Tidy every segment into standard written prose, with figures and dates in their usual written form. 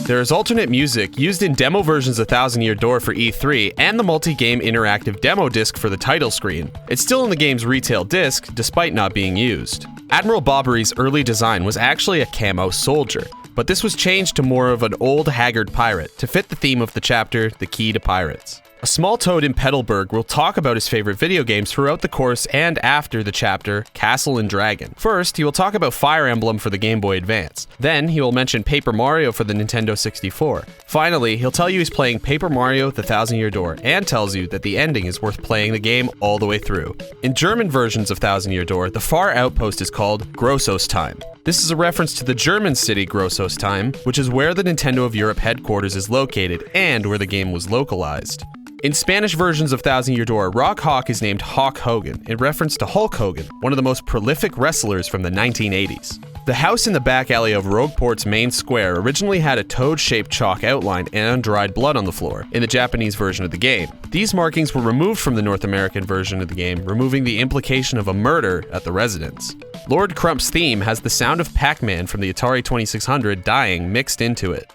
There is alternate music used in demo versions of Thousand Year Door for E3 and the multi-game interactive demo disc for the title screen. It's still in the game's retail disc, despite not being used. Admiral Bobbery's early design was actually a camo soldier, but this was changed to more of an old haggard pirate to fit the theme of the chapter, The Key to Pirates. A small toad in Petalburg will talk about his favorite video games throughout the course and after the chapter, Castle and Dragon. First, he will talk about Fire Emblem for the Game Boy Advance. Then, he will mention Paper Mario for the Nintendo 64. Finally, he'll tell you he's playing Paper Mario: The Thousand Year Door and tells you that the ending is worth playing the game all the way through. In German versions of Thousand Year Door, the far outpost is called Grossostheim. This is a reference to the German city Grossostheim, which is where the Nintendo of Europe headquarters is located and where the game was localized. In Spanish versions of Thousand Year Door, Rock Hawk is named Hawk Hogan, in reference to Hulk Hogan, one of the most prolific wrestlers from the 1980s. The house in the back alley of Rogueport's main square originally had a toad-shaped chalk outline and dried blood on the floor, in the Japanese version of the game. These markings were removed from the North American version of the game, removing the implication of a murder at the residence. Lord Crump's theme has the sound of Pac-Man from the Atari 2600 dying mixed into it.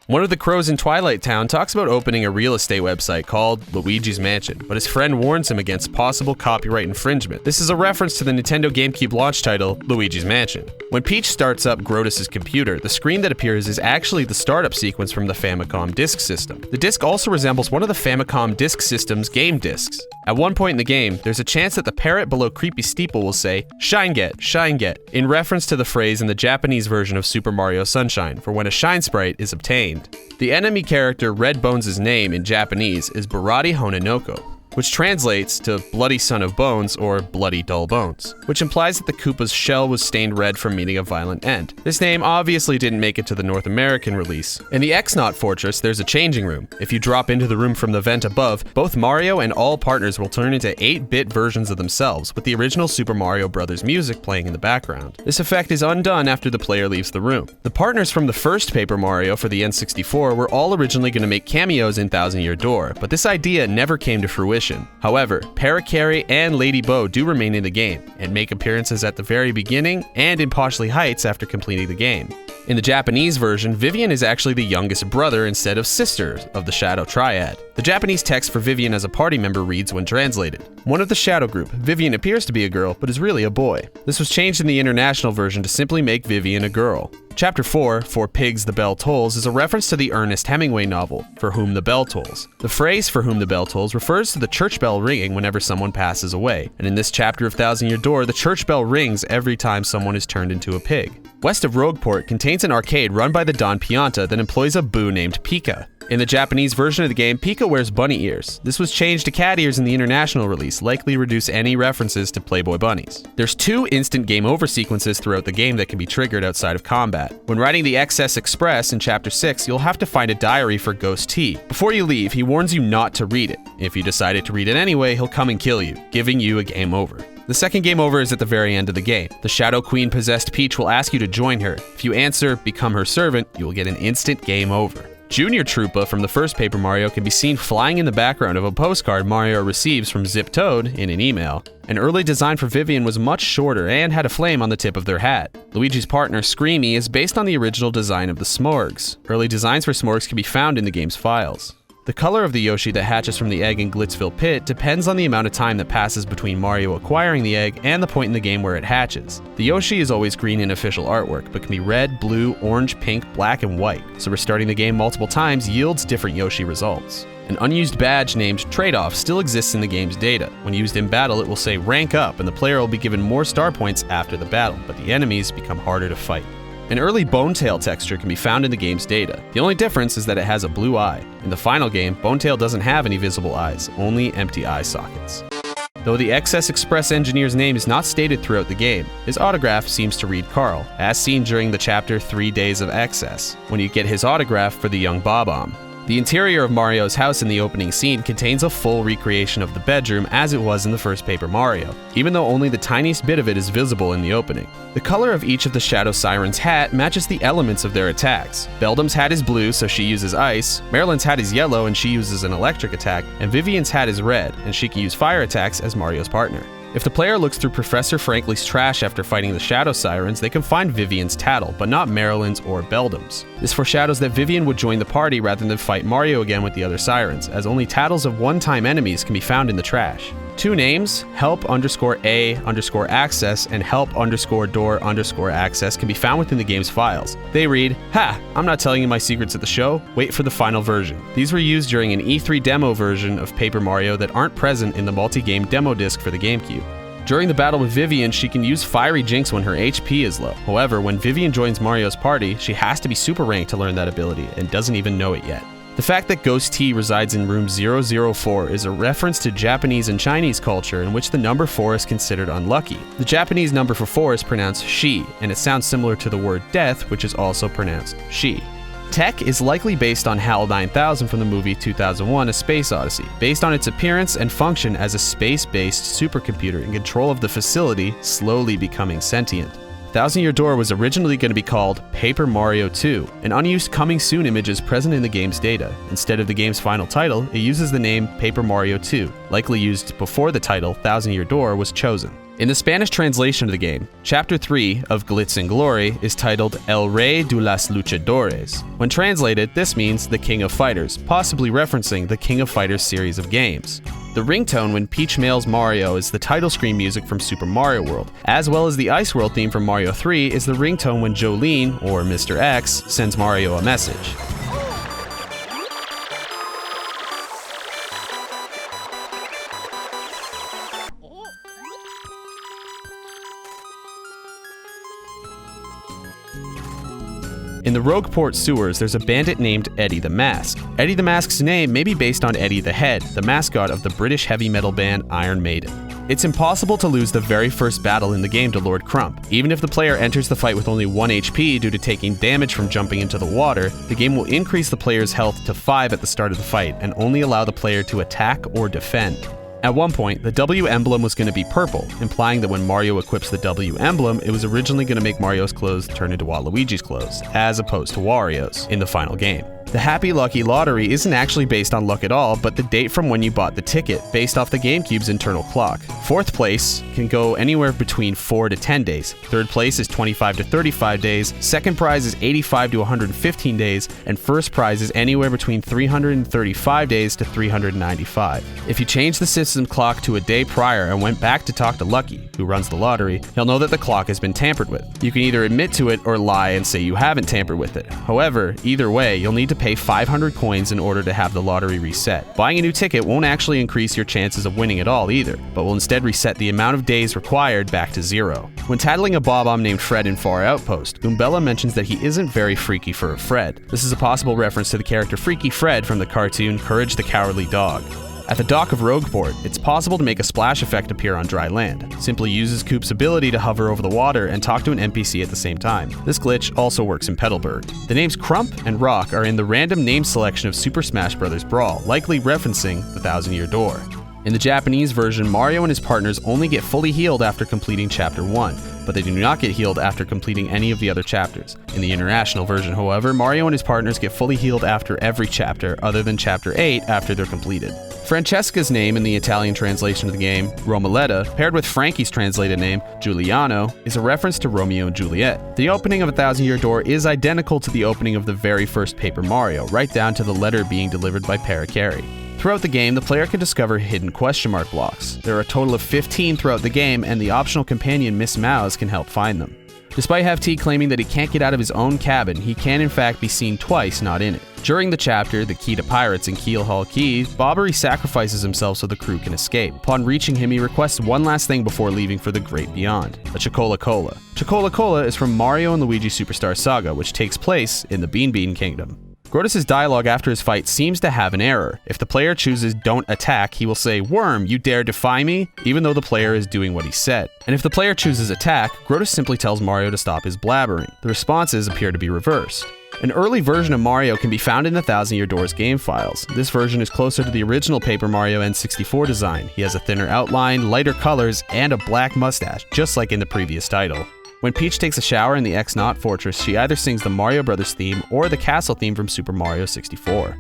One of the crows in Twilight Town talks about opening a real estate website called Luigi's Mansion, but his friend warns him against possible copyright infringement. This is a reference to the Nintendo GameCube launch title, Luigi's Mansion. When Peach starts up Grotus' computer, the screen that appears is actually the startup sequence from the Famicom Disk System. The disc also resembles one of the Famicom Disk System's game discs. At one point in the game, there's a chance that the parrot below Creepy Steeple will say, "Shine get," in reference to the phrase in the Japanese version of Super Mario Sunshine, for when a shine sprite is obtained. The enemy character Red Bones' name in Japanese is Barati Hononoko, which translates to Bloody Son of Bones or Bloody Dull Bones, which implies that the Koopa's shell was stained red from meeting a violent end. This name obviously didn't make it to the North American release. In the X-Naut Fortress, there's a changing room. If you drop into the room from the vent above, both Mario and all partners will turn into 8-bit versions of themselves, with the original Super Mario Bros. Music playing in the background. This effect is undone after the player leaves the room. The partners from the first Paper Mario for the N64 were all originally going to make cameos in Thousand Year Door, but this idea never came to fruition. However, Parakarry and Lady Bo do remain in the game, and make appearances at the very beginning and in Poshley Heights after completing the game. In the Japanese version, Vivian is actually the youngest brother instead of sister of the Shadow Triad. The Japanese text for Vivian as a party member reads when translated: one of the Shadow Group, Vivian appears to be a girl, but is really a boy. This was changed in the international version to simply make Vivian a girl. Chapter 4, For Pigs the Bell Tolls, is a reference to the Ernest Hemingway novel, For Whom the Bell Tolls. The phrase For Whom the Bell Tolls refers to the church bell ringing whenever someone passes away, and in this chapter of Thousand Year Door, the church bell rings every time someone is turned into a pig. West of Rogueport contains an arcade run by the Don Pianta that employs a boo named Pika. In the Japanese version of the game, Pika wears bunny ears. This was changed to cat ears in the international release, likely reduce any references to Playboy bunnies. There's 2 instant game over sequences throughout the game that can be triggered outside of combat. When riding the XS Express in Chapter 6, you'll have to find a diary for Ghost T. Before you leave, he warns you not to read it. If you decided to read it anyway, he'll come and kill you, giving you a game over. The second game over is at the very end of the game. The Shadow Queen possessed Peach will ask you to join her. If you answer, become her servant, you will get an instant game over. Junior Troopa from the first Paper Mario can be seen flying in the background of a postcard Mario receives from Zip Toad in an email. An early design for Vivian was much shorter and had a flame on the tip of their hat. Luigi's partner, Screamy, is based on the original design of the Smorgs. Early designs for Smorgs can be found in the game's files. The color of the Yoshi that hatches from the egg in Glitzville Pit depends on the amount of time that passes between Mario acquiring the egg and the point in the game where it hatches. The Yoshi is always green in official artwork, but can be red, blue, orange, pink, black, and white, so restarting the game multiple times yields different Yoshi results. An unused badge named Trade-Off still exists in the game's data. When used in battle, it will say rank up, and the player will be given more star points after the battle, but the enemies become harder to fight. An early Bonetail texture can be found in the game's data. The only difference is that it has a blue eye. In the final game, Bonetail doesn't have any visible eyes, only empty eye sockets. Though the XS Express engineer's name is not stated throughout the game, his autograph seems to read Carl, as seen during the chapter 3 Days of Excess, when you get his autograph for the young Bob-omb. The interior of Mario's house in the opening scene contains a full recreation of the bedroom as it was in the first Paper Mario, even though only the tiniest bit of it is visible in the opening. The color of each of the Shadow Sirens' hat matches the elements of their attacks. Beldam's hat is blue, so she uses ice, Marilyn's hat is yellow and she uses an electric attack, and Vivian's hat is red, and she can use fire attacks as Mario's partner. If the player looks through Professor Frankly's trash after fighting the Shadow Sirens, they can find Vivian's tattle, but not Marilyn's or Beldam's. This foreshadows that Vivian would join the party rather than fight Mario again with the other Sirens, as only tattles of one-time enemies can be found in the trash. Two names, help_A_access and help_door_access can be found within the game's files. They read, "Ha! I'm not telling you my secrets at the show, wait for the final version." These were used during an E3 demo version of Paper Mario that aren't present in the multi-game demo disc for the GameCube. During the battle with Vivian, she can use Fiery Jinx when her HP is low. However, when Vivian joins Mario's party, she has to be super ranked to learn that ability and doesn't even know it yet. The fact that Ghost T resides in room 004 is a reference to Japanese and Chinese culture in which the number 4 is considered unlucky. The Japanese number for 4 is pronounced shi, and it sounds similar to the word death, which is also pronounced she. Tech is likely based on HAL 9000 from the movie 2001: A Space Odyssey, based on its appearance and function as a space-based supercomputer in control of the facility, slowly becoming sentient. Thousand Year Door was originally going to be called Paper Mario 2. An unused Coming Soon image is present in the game's data. Instead of the game's final title, it uses the name Paper Mario 2, likely used before the title Thousand Year Door was chosen. In the Spanish translation of the game, Chapter 3 of Glitz and Glory is titled El Rey de las Luchadores. When translated, this means the King of Fighters, possibly referencing the King of Fighters series of games. The ringtone when Peach mails Mario is the title screen music from Super Mario World, as well as the Ice World theme from Mario 3 is the ringtone when Jolene, or Mr. X, sends Mario a message. In the Rogueport sewers, there's a bandit named Eddie the Mask. Eddie the Mask's name may be based on Eddie the Head, the mascot of the British heavy metal band Iron Maiden. It's impossible to lose the very first battle in the game to Lord Crump. Even if the player enters the fight with only 1 HP due to taking damage from jumping into the water, the game will increase the player's health to 5 at the start of the fight and only allow the player to attack or defend. At one point, the W emblem was going to be purple, implying that when Mario equips the W emblem, it was originally going to make Mario's clothes turn into Waluigi's clothes, as opposed to Wario's in the final game. The Happy Lucky Lottery isn't actually based on luck at all, but the date from when you bought the ticket, based off the GameCube's internal clock. Fourth place can go anywhere between 4 to 10 days. Third place is 25 to 35 days. Second prize is 85 to 115 days. And first prize is anywhere between 335 days to 395. If you change the system clock to a day prior and went back to talk to Lucky, who runs the lottery, he'll know that the clock has been tampered with. You can either admit to it or lie and say you haven't tampered with it. However, either way, you'll need to pay 500 coins in order to have the lottery reset. Buying a new ticket won't actually increase your chances of winning at all either, but will instead reset the amount of days required back to 0. When tattling a Bob-omb named Fred in Far Outpost, Goombella mentions that he isn't very freaky for a Fred. This is a possible reference to the character Freaky Fred from the cartoon Courage the Cowardly Dog. At the dock of Rogueport, it's possible to make a splash effect appear on dry land. Simply uses Coop's ability to hover over the water and talk to an NPC at the same time. This glitch also works in Petalburg. The names Crump and Rock are in the random name selection of Super Smash Bros. Brawl, likely referencing the Thousand Year Door. In the Japanese version, Mario and his partners only get fully healed after completing Chapter 1, but they do not get healed after completing any of the other chapters. In the international version, however, Mario and his partners get fully healed after every chapter, other than Chapter 8 after they're completed. Francesca's name in the Italian translation of the game, Romaletta, paired with Frankie's translated name, Giuliano, is a reference to Romeo and Juliet. The opening of A Thousand Year Door is identical to the opening of the very first Paper Mario, right down to the letter being delivered by Parakarry. Throughout the game, the player can discover hidden question mark blocks. There are a total of 15 throughout the game, and the optional companion Miss Mouse can help find them. Despite Hefty claiming that he can't get out of his own cabin, he can in fact be seen twice not in it. During the chapter, The Key to Pirates in Keel Hall Key, Bobbery sacrifices himself so the crew can escape. Upon reaching him, he requests one last thing before leaving for the Great Beyond, a Chocola Cola. Chocola Cola is from Mario and Luigi Superstar Saga, which takes place in the Bean Bean Kingdom. Grodus' dialogue after his fight seems to have an error. If the player chooses don't attack, he will say, "Worm, you dare defy me?" even though the player is doing what he said. And if the player chooses attack, Grodus simply tells Mario to stop his blabbering. The responses appear to be reversed. An early version of Mario can be found in the Thousand Year Door's game files. This version is closer to the original Paper Mario N64 design. He has a thinner outline, lighter colors, and a black mustache, just like in the previous title. When Peach takes a shower in the X-Naut Fortress, she either sings the Mario Brothers theme or the castle theme from Super Mario 64.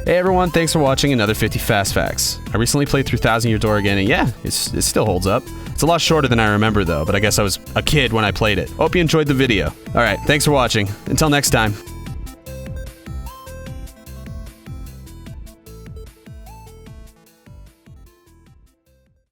Hey everyone, thanks for watching another 50 Fast Facts. I recently played through Thousand Year Door again, and yeah, it still holds up. It's a lot shorter than I remember though, but I guess I was a kid when I played it. Hope you enjoyed the video. Alright, thanks for watching. Until next time.